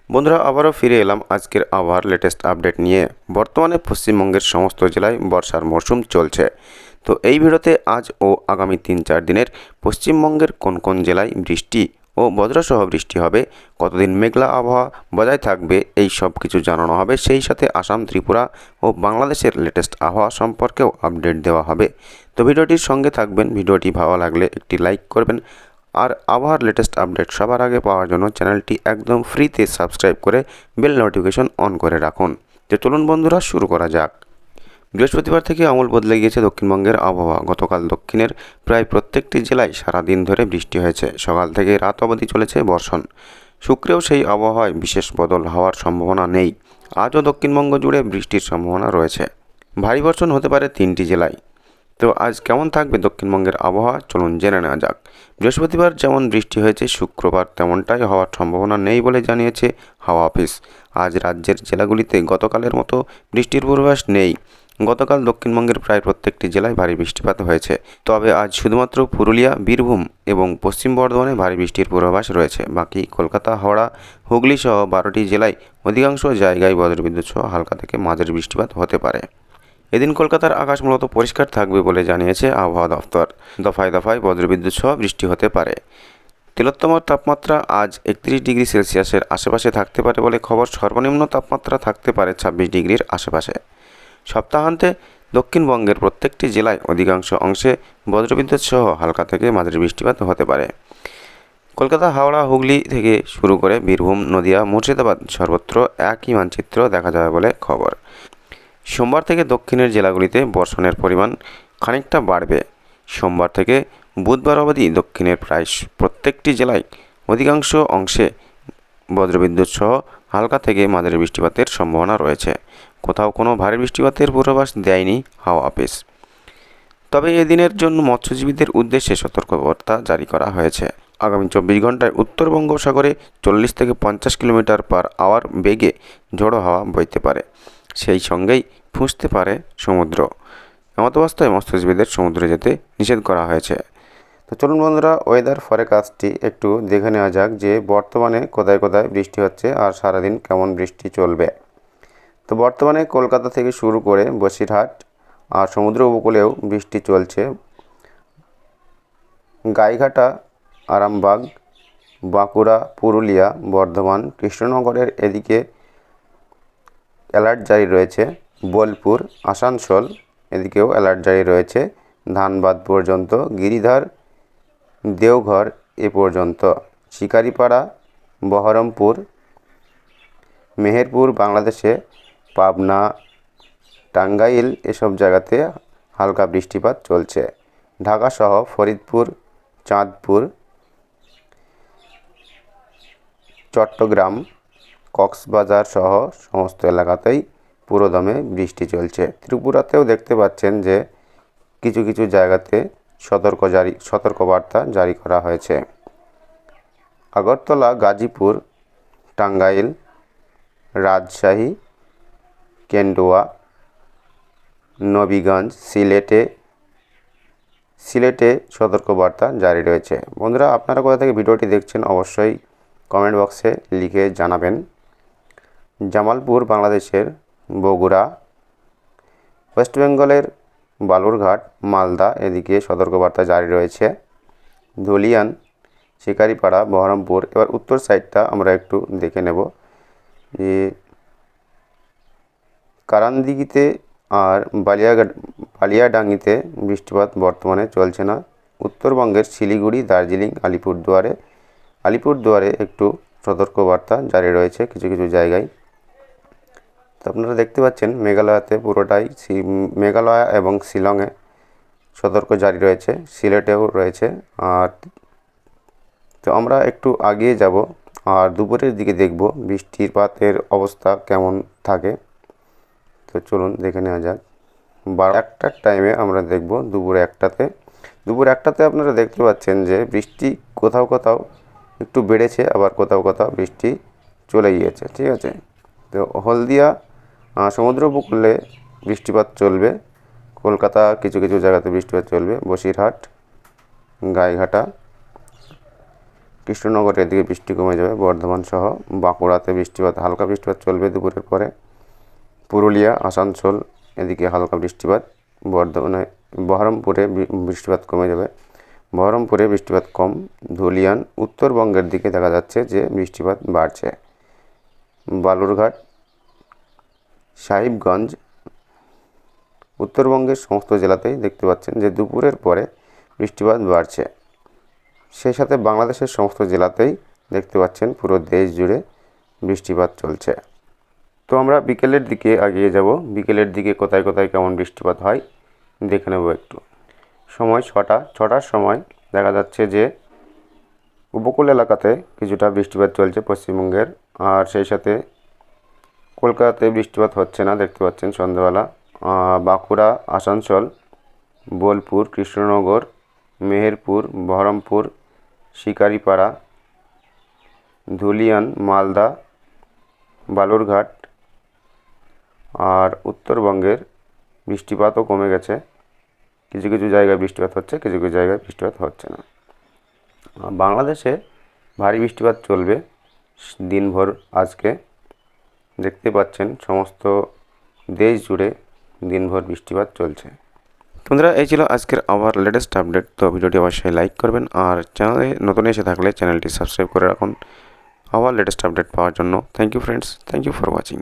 বন্ধুরা আবারও ফিরে এলাম আজকের আবহাওয়ার লেটেস্ট আপডেট নিয়ে। বর্তমানে পশ্চিমবঙ্গের সমস্ত জেলায় বর্ষার মরশুম চলছে। তো এই ভিডিওতে আজ ও আগামী 3-4 দিনের পশ্চিমবঙ্গের কোন কোন জেলায় বৃষ্টি ও বজ্রসহ বৃষ্টি হবে, কতদিন মেঘলা আবহাওয়া বজায় থাকবে, এই সব কিছু জানানো হবে। সেই সাথে আসাম, ত্রিপুরা ও বাংলাদেশের লেটেস্ট আবহাওয়া সম্পর্কেও আপডেট দেওয়া হবে। তো ভিডিওটির সঙ্গে থাকবেন। ভিডিওটি ভালো লাগলে একটি লাইক করবেন। আর আবহাওয়ার লেটেস্ট আপডেট সবার আগে পাওয়ার জন্য চ্যানেলটি একদম ফ্রিতে সাবস্ক্রাইব করে বেল নোটিফিকেশন অন করে রাখুন। তো চলুন বন্ধুরা শুরু করা যাক। বৃহস্পতিবার থেকে আমূল বদলে গিয়েছে দক্ষিণবঙ্গের আবহাওয়া। গতকাল দক্ষিণের প্রায় প্রত্যেকটি জেলায় সারাদিন ধরে বৃষ্টি হয়েছে। সকাল থেকে রাত অবধি চলেছে বর্ষণ। শুক্রেও সেই আবহাওয়ায় বিশেষ বদল হওয়ার সম্ভাবনা নেই। আজও দক্ষিণবঙ্গ জুড়ে বৃষ্টির সম্ভাবনা রয়েছে। ভারী বর্ষণ হতে পারে 3টি জেলায়। তো আজ কেমন থাকবে দক্ষিণবঙ্গের আবহাওয়া, চলুন জেনে নেওয়া যাক। বৃহস্পতিবার যেমন বৃষ্টি হয়েছে, শুক্রবার তেমনটাই হওয়ার সম্ভাবনা নেই বলে জানিয়েছে হাওয়া অফিস। আজ রাজ্যের জেলাগুলিতে গতকালের মতো বৃষ্টির পূর্বাভাস নেই। গতকাল দক্ষিণবঙ্গের প্রায় প্রত্যেকটি জেলায় ভারী বৃষ্টিপাত হয়েছে। তবে আজ শুধুমাত্র পুরুলিয়া, বীরভূম এবং পশ্চিম বর্ধমানে ভারী বৃষ্টির পূর্বাভাস রয়েছে। বাকি কলকাতা, হাওড়া, হুগলি সহ 12টি জেলায় অধিকাংশ জায়গায় বজ্রবিদ্যুৎ সহ হালকা থেকে মাঝারি বৃষ্টিপাত হতে পারে। এদিন কলকাতার আকাশ মূলত পরিষ্কার থাকবে বলে জানিয়েছে আবহাওয়া দফতর। দফায় দফায় বজ্রবিদ্যুৎ সহ বৃষ্টি হতে পারে। তিলোত্তম তাপমাত্রা আজ 31 ডিগ্রি সেলসিয়াসের আশেপাশে থাকতে পারে বলে খবর। সর্বনিম্ন তাপমাত্রা থাকতে পারে 26 ডিগ্রির আশেপাশে। সপ্তাহান্তে দক্ষিণবঙ্গের প্রত্যেকটি জেলায় অধিকাংশ অংশে বজ্রবিদ্যুৎ সহ হালকা থেকে মাঝারি বৃষ্টিপাত হতে পারে। কলকাতা, হাওড়া, হুগলি থেকে শুরু করে বীরভূম, নদিয়া, মুর্শিদাবাদ সর্বত্র একই মানচিত্র দেখা যাবে বলে খবর। সোমবার থেকে দক্ষিণের জেলাগুলিতে বর্ষণের পরিমাণ খানিকটা বাড়বে। সোমবার থেকে বুধবার অবধি দক্ষিণের প্রায় প্রত্যেকটি জেলায় অধিকাংশ অংশে বজ্রবিদ্যুৎ সহ হালকা থেকে মাঝারি বৃষ্টিপাতের সম্ভাবনা রয়েছে। কোথাও কোনো ভারী বৃষ্টিপাতের পূর্বাভাস দেয়নি হাওয়া অফিস। তবে এদিনের জন্য মৎস্যজীবীদের উদ্দেশ্যে সতর্কবার্তা জারি করা হয়েছে। আগামী 24 ঘন্টায় উত্তর বঙ্গোপসাগরে 40 থেকে 50 কিলোমিটার পার আওয়ার বেগে ঝোড়ো হাওয়া বইতে পারে। সেই সঙ্গেই ফুঁসতে পারে সমুদ্র। এমতাবস্থায় মৎস্যজীবীদের সমুদ্রে যেতে নিষেধ করা হয়েছে। তো চলুন বন্ধুরা, ওয়েদার ফরকাস্টটি একটু দেখে নেওয়া যাক যে বর্তমানে কোথায় কোথায় বৃষ্টি হচ্ছে আর সারাদিন কেমন বৃষ্টি চলবে। তো বর্তমানে কলকাতা থেকে শুরু করে বসিরহাট আর সমুদ্র উপকূলেও বৃষ্টি চলছে। গাইঘাটা, আরামবাগ, বাঁকুড়া, পুরুলিয়া, বর্ধমান, কৃষ্ণনগরের এদিকে অ্যালার্ট জারি রয়েছে। বোলপুর, আসানসোল এদিকেও অ্যালার্ট জারি রয়েছে। ধানবাদ পর্যন্ত, গিরিধার, দেওঘর এ পর্যন্ত, শিকারিপাড়া, বহরমপুর, মেহেরপুর বাংলাদেশে, পাবনা, টাঙ্গাইল এসব জায়গাতে হালকা বৃষ্টিপাত চলছে। ঢাকাসহ ফরিদপুর, চাঁদপুর, চট্টগ্রাম, কক্সবাজার সহ সমস্ত এলাকাতেই পুরোদমে বৃষ্টি চলছে। ত্রিপুরাতেও দেখতে পাচ্ছেন যে কিছু কিছু জায়গাতে সতর্কবার্তা জারি করা হয়েছে। আগরতলা, গাজীপুর, টাঙ্গাইল, রাজশাহী, কেন্দুয়া, নবীগঞ্জ, সিলেটে সতর্কবার্তা জারি রয়েছে। বন্ধুরা, আপনারা কোথা থেকে ভিডিওটি দেখছেন অবশ্যই কমেন্ট বক্সে লিখে জানাবেন। জামালপুর বাংলাদেশের, বগুড়া, ওয়েস্ট বেঙ্গলের বালুরঘাট, মালদা এদিকে সতর্কবার্তা জারি রয়েছে। ধুলিয়ান, শিকারিপাড়া, বহরমপুর। এবার উত্তর সাইডটা আমরা একটু দেখে নেব যে কারান্দিঘিতে আর বালিয়াডাঙ্গিতে বৃষ্টিপাত বর্তমানে চলছে না। উত্তরবঙ্গের শিলিগুড়ি, দার্জিলিং, আলিপুরদুয়ারে একটু সতর্কবার্তা জারি রয়েছে কিছু কিছু জায়গায়। তো আপনারা দেখতে পাচ্ছেন মেঘালয়াতে পুরোটাই, মেঘালয় এবং শিলংয়ে সতর্ক জারি রয়েছে, সিলেটেও রয়েছে। আর তো আমরা একটু আগিয়ে যাব আর দুপুরের দিকে দেখব বৃষ্টিপাতের অবস্থা কেমন থাকে। তো চলুন দেখে নেওয়া যাক। 1টার টাইমে আমরা দেখব দুপুর 1টাতে আপনারা দেখতে পাচ্ছেন যে বৃষ্টি কোথাও কোথাও একটু বেড়েছে, আবার কোথাও কোথাও বৃষ্টি চলে গিয়েছে। ঠিক আছে, তো হলদিয়া সমুদ্র উপকূলে বৃষ্টিপাত চলবে। কলকাতা কিছু কিছু জায়গাতে বৃষ্টিপাত চলবে। বসিরহাট, গাইঘাটা, কৃষ্ণনগরের দিকে বৃষ্টি কমে যাবে। বর্ধমান সহ বাঁকুড়াতে বৃষ্টিপাত, হালকা বৃষ্টিপাত চলবে দুপুরের পরে। পুরুলিয়া, আসানসোল এদিকে হালকা বৃষ্টিপাত। বর্ধমানে, বহরমপুরে বৃষ্টিপাত কমে যাবে। বহরমপুরে বৃষ্টিপাত কম। ধুলিয়ান, উত্তরবঙ্গের দিকে দেখা যাচ্ছে যে বৃষ্টিপাত বাড়ছে। বালুরঘাট, সাহিবগঞ্জ, উত্তরবঙ্গের সমস্ত জেলাতেই দেখতে পাচ্ছেন যে দুপুরের পরে বৃষ্টিপাত বাড়ছে। সেই সাথে বাংলাদেশের সমস্ত জেলাতেই দেখতে পাচ্ছেন পুরো দেশ জুড়ে বৃষ্টিপাত চলছে। তো আমরা বিকেলের দিকে এগিয়ে যাব। বিকেলের দিকে কোথায় কোথায় কেমন বৃষ্টিপাত হয় দেখে নেব একটু। সময় 6টার সময় দেখা যাচ্ছে যে উপকূল এলাকাতে কিছুটা বৃষ্টিপাত চলছে পশ্চিমবঙ্গের, আর সেই সাথে কলকাতাতে বৃষ্টিপাত হচ্ছে না, দেখতে পাচ্ছেন সন্ধ্যাবেলা। বাঁকুড়া, আসানসোল, বোলপুর, কৃষ্ণনগর, মেহেরপুর, বহরমপুর, শিকারিপাড়া, ধুলিয়ান, মালদা, বালুরঘাট আর উত্তরবঙ্গের বৃষ্টিপাতও কমে গেছে। কিছু কিছু জায়গায় বৃষ্টিপাত হচ্ছে, কিছু কিছু জায়গায় বৃষ্টিপাত হচ্ছে না। বাংলাদেশে ভারী বৃষ্টিপাত চলবে দিনভর। আজকে দেখতে পাচ্ছেন সমস্ত দেশ জুড়ে দিনভর বৃষ্টিপাত চলছে। বন্ধুরা, এই ছিল আজকের আবার লেটেস্ট আপডেট। তো ভিডিওটি অবশ্যই লাইক করবেন, আর চ্যানেলে নতুন এসে থাকলে চ্যানেলটি সাবস্ক্রাইব করে রাখুন আবার লেটেস্ট আপডেট পাওয়ার জন্য। Thank you friends, thank you for watching.